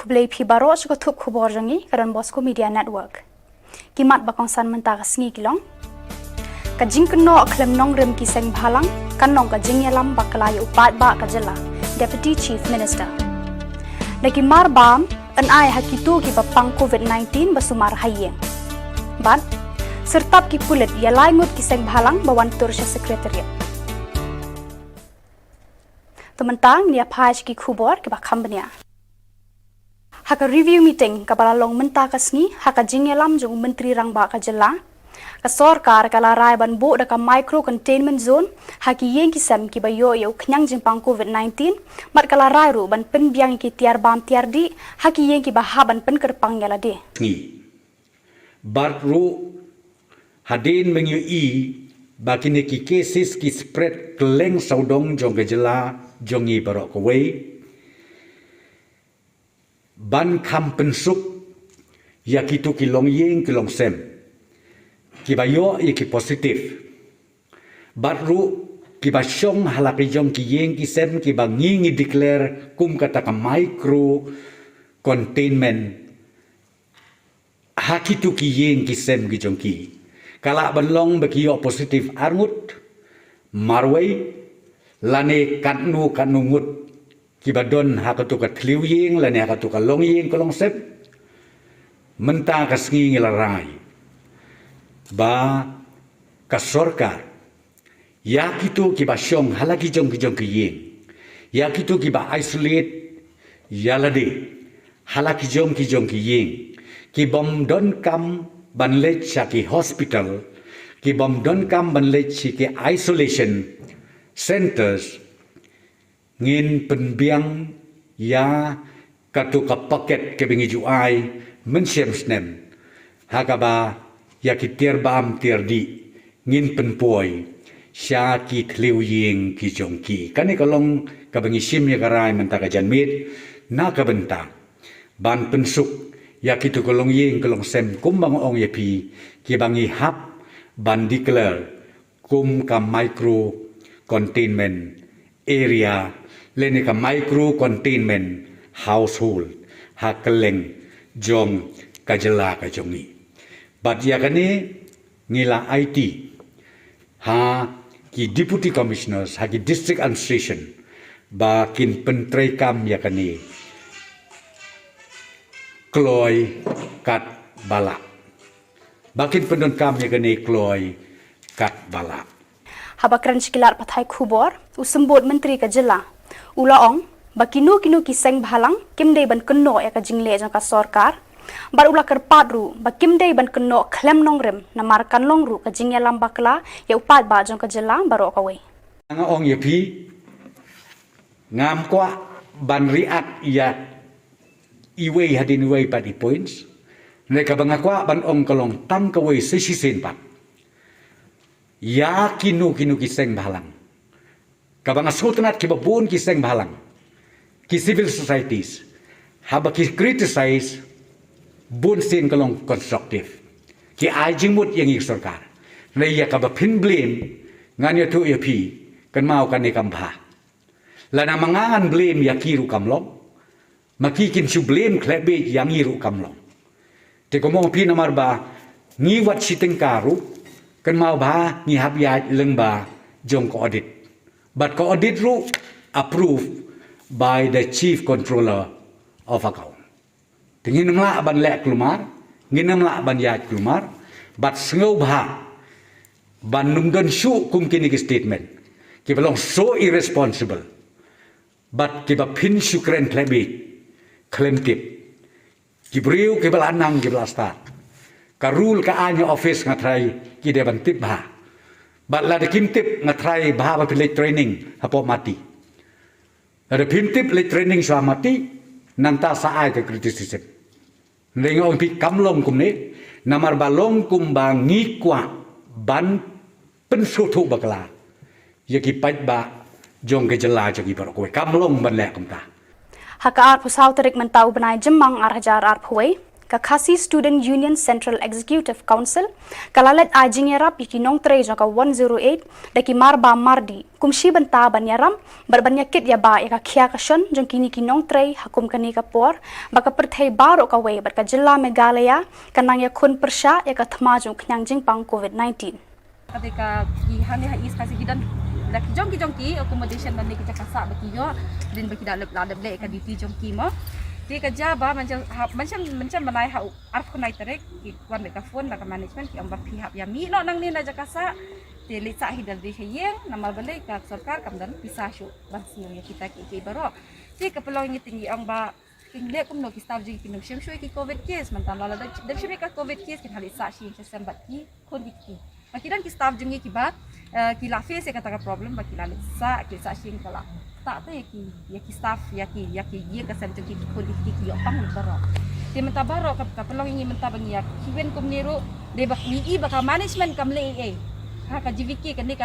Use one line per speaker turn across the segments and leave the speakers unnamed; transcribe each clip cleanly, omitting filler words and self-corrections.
Kublai pi baro suka tup kubor jangi karan Bosco Media Network. Kimat bakong san mentah sengi kilong. Kajing keno klem nong rem kiseng bhalang kan nong kajing yalam bakalaya upat ba kajela Deputy Chief Minister. Nagi mar bam an ai hakitu ki bapang COVID-19 basumar hayeng. Ban sertap ki pulit yalai ngut kiseng bhalang bawan tursya sekretariat. Tementang ni apaj ki kubor ki bakam benya. Haka review meeting kapala long mentah kasni haka jingyalam jung menteri rang ba kajela ka sorkar kala rai ban bo da ka micro containment zone haki yeng kisam ki bayo yo knyang jimpang COVID-19 mat kala rai ru ban pen biang ki tiar bam tiar di haki yeng ki baha ban pen kerpang yala de
ngi bar ru hadin mengyu i bakine ki cases ki spread keleng saudong jong gejela jongi barok kawai ban kam pensuk ya kitu ki long yeng ki long sem ki bayo ki positif baru ki basyong halaki jong ki yeng ki sem ki bangi declare kum kata ka micro containment hakitu ki yeng ki sem ki jong ki kala banlong bakiyo positif arngut marway lane kanu kanungut kibadon hakatu ka tliu yeng lane hakatu ka long yeng kolong sep menta ka sngi ngelarai ba ka sorkar ya kitu ki ba syong halaki jong ki yeng ya kitu ki ba isolate yalade halaki jong ki yeng ki bom don kam ban lech ki hospital ki bom don kam ban lech ki isolation centers ngin penbiang ya katu ka paket ke bingi juai mensiem snem hakaba ya ki tier bam tier di ngin penpoi sya ki tliu yeng ki jongki kani kalong ka bingi sim ya karai menta ka janmit na ka bentang ban pensuk ya kitu kalong yeng kalong sem kumbang ong ye pi ki bangi hap ban declare kum ka micro containment area lene ka micro containment household hakeleng jong kajela ka jongi bat ya kane ngila IT ha ki deputy commissioners ha ki district administration ba kin pentrei kam ya kane kloy kat bala bakin pendon kam ya kane kloy kat bala
habakran sikilar pathai khubor usembut menteri kajela ulaong bakinu kinu kiseng bhalang kimdei ban kenno ya ka jingle jang ka sorkar bar ula kerpat ru bakimdei ban kenno klem nongrem namar kan longru ka jingya lambakla ya upat ba jang ka jela baro ka we
nga ong ye pi ngam kwa ban riak ya iwe hadin we pa di points ne ka banga kwa ban ong kalong tam ka we sisi sen pat ya kinu kiseng bhalang kabang sultanat ki babun kiseng bhalang ki civil societies haba ki criticize bun sin kalong constructive ki ajimut yang ik sarkar le ya ka ba pin blame ngan ya tu ya pi kan mau kan ni kambha la na mangangan blame ya kiru kamlong makikin su blame klebe yang iru kamlong te ko mo pi namar ba ni wat siteng karu kan mau ba ni hab ya leng ba jong ko audit but ko audit ru approved by the chief controller of account tingin mla ban lek klumar ngin mla ban ya klumar but sngau ba ban numdon su kum kini ki statement ki belong so irresponsible but ki ba pin su kren klebi klem tip ki briu ki bal anang ki bal start ka rule ka anya office ngatrai ki de ban tip ba bat la de kim tip ngatrai ba ba pilih training hapo mati ada pim tip le training swa mati nang ta sa ai ka criticism lengo pi kamlong kum ne namar balong kum ba ngi kwa ban pensutu bakla ya ki pat ba jong ke jela jagi bar ko kamlong ban le kum ta
haka ar pusau terik mentau benai jemang ar hajar ar phuai ka Khasi Student Union Central Executive Council kalalet ajing yarap iki nong tre jaka 108 daki marba mardi kumshi banta banyaram berbanyakit ya ba ya ka khia ka shon jong kini ki nong tre hakum kani ka por baka perthai baro ka we barka jilla Meghalaya kanang ya khun persha ya ka thma jong knyang jing pang COVID-19
ketika hani is kasi gidan dak jongki accommodation ban ni kita kasak baki yo din baki dak ladap le ka duty jongki mo di kerja ba macam manai ha arf kunai terek ki kwan me ka phone ka management ki amba pihak ya mi no nang ni na jakasa te li sa hidal di hayeng namal bale ka sarkar kam dan pisah syu ban sing kita ki baro di ka pelong ni tinggi amba kingle kum no ki staff ji ki no shem shui ki covid case mantan la da shimi ka covid case ki hali sa shi system bat ki kon ki makidan ki staff jungi ki ba ki la face kata ka problem ba ki la sa shin kala tak tu ya ki staff ya ki ye ka sem jungi ki kon ki yo pang baro ti menta baro ka pelong ingi menta bangi ya kiwen kum niru de ba ni ba ka management kam le ha ka GVK kan ni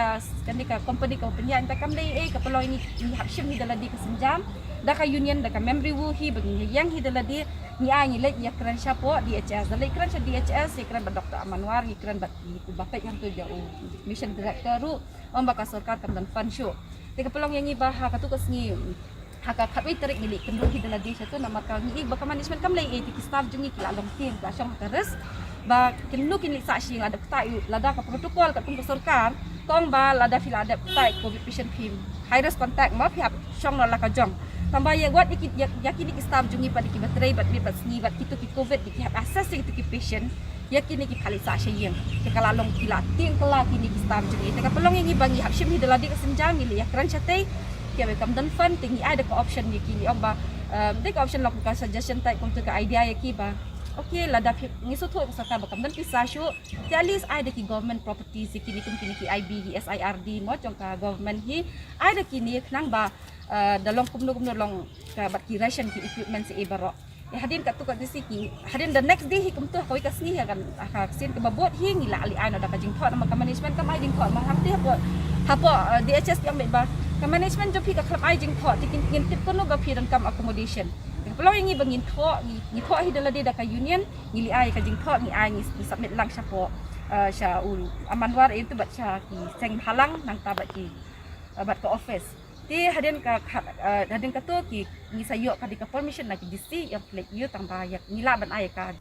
ka company anta kam le ka pelong ini hab shim ni daladi ka senjam da ka union da ka membri wu hi bangi yang hi daladi ni ai ni le ya kran syapo DHS dalai kran sya DHS kran ba Dr. Amanwar kran ba bapak yang tu jauh mission director ru om ba ka sarkar kam dan fan show te ka pelong yang ni ba ha ka tu ka sngi ha ka khatwi terik ni kendu hi daladi sya tu nama ka ni ba ka management kam le ti staff jungi ki la long tin ka syam teres ba kinu kini saksi ada ta lada ka protokol ka tung sarkar tong ba lada fil ada ta covid patient pim high risk contact ma pihak syong la ka jong tambah ya buat dikit yakin ki staff jungi pada ki baterai bat bat sni bat kitu ki covid ki have access ki tu ki patient yakin ki phali sa syeng ke kala long ki la ting kala ki ki staff jungi te ka pelong yang bangi hab shim hi daladi ka senjang ni ya kran chate ki be kam dan fund tingi ada ka option ni ki ba de ka option lok ka suggestion type kum tu ka idea ya ki ba okay lada ngisu thu ka sarkar bakam dan pisah syu at least ada ki government properties ki kini ki IB ki SIRD mo jong ka government hi ada kini nang ba dalong kumno long ka bat ki ration ki equipment si ibaro hadin ka tu ka disi ki hadin the next day hi kum tu ka ka sni kan ka sin ka babot hi ngila ali ai no da ka jing thot ma ka management ka mai jing thot ma hamti hapo DHS yang ba ka management jo pi ka klap ai jing thot tikin ngin tip kono ba pi dan kam accommodation kalau ingi bangin thok ni thok hi daladi da ka union ngili ai ka jing thok ni ai ni submit lang sya po sya ul Amanwar itu bat sya ki seng halang nang ta bat ki bat ka office ti hadin ka tu ki ni sayo ka di ka permission na ki disi yang plek yu tang ba yak ngila ban ai ka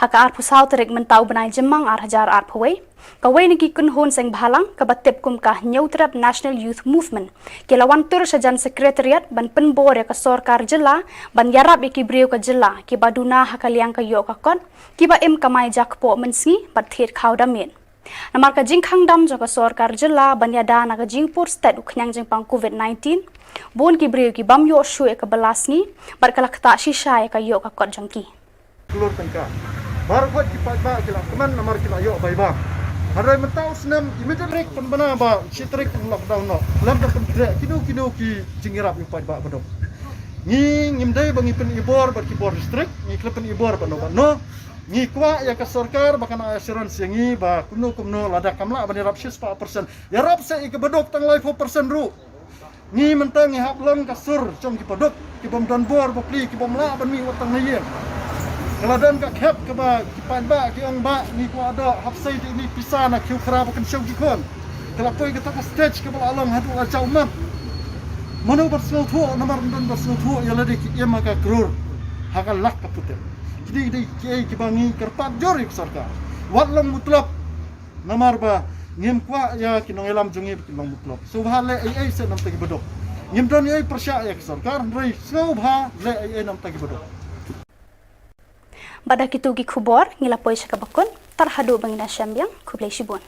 haka ar pusau terik mentau benai jemang ar hajar ar pawai kawai niki kun hon seng bhalang ka batep kum ka nyautrap National Youth Movement kelawan tur sajan sekretariat ban penbor ya ka sarkar jilla ban yarap iki briu ka jilla ki baduna hakaliang ka yo ka kon ki ba em kamai jak po mensi bat thet khau damen namar ka jingkhang dam jo ka sarkar jilla ban yada na ka jingpur state uknyang jing pang COVID-19 bon ki briu ki bam yo shu ka balasni bar kala kta shisha ya ka yo ka kon jangki
keluar tangka baru buat kipat ba kila keman namar kila yo bai ba harai mentau senam immediate rek pen bana ba sitrik lockdown no lam da pen kinu ki jingirap kipat ba bodo ni ngimdai bangi pen ibor bar kibor district ni klepen ibor bano no ni kwa ya ka sarkar bakan assurance yangi ba kumno lada kamla bani rap 4% ya rap se ik bedok tang life 4% ru ni mentang ni hak long kasur trong ki podok ki bom don bor bokli ki bom la ban mi watang hayen kalau dan ka khep ke ba kipan ba ki ang ba ni ko ada hapsai ni pisah na kiu khara bukan syau gikon kalau poi kita ka stage ke bala alam hadu aca umam manu bersel thu namar don bersel thu ya lade ki ema ka krur hakal lak ka putel jadi ki bangi kerpat jori sarkar walam mutlak namar ba ngim kwa ya kinong elam jungi kinong mutlak subhale ai se nam tagi bedok ngim don ai persya ya sarkar rei subha le ai nam tagi bedok
Badak itu gi kubor ngilapoi syakabakon tarhadu bangina syambiang kublai shibun.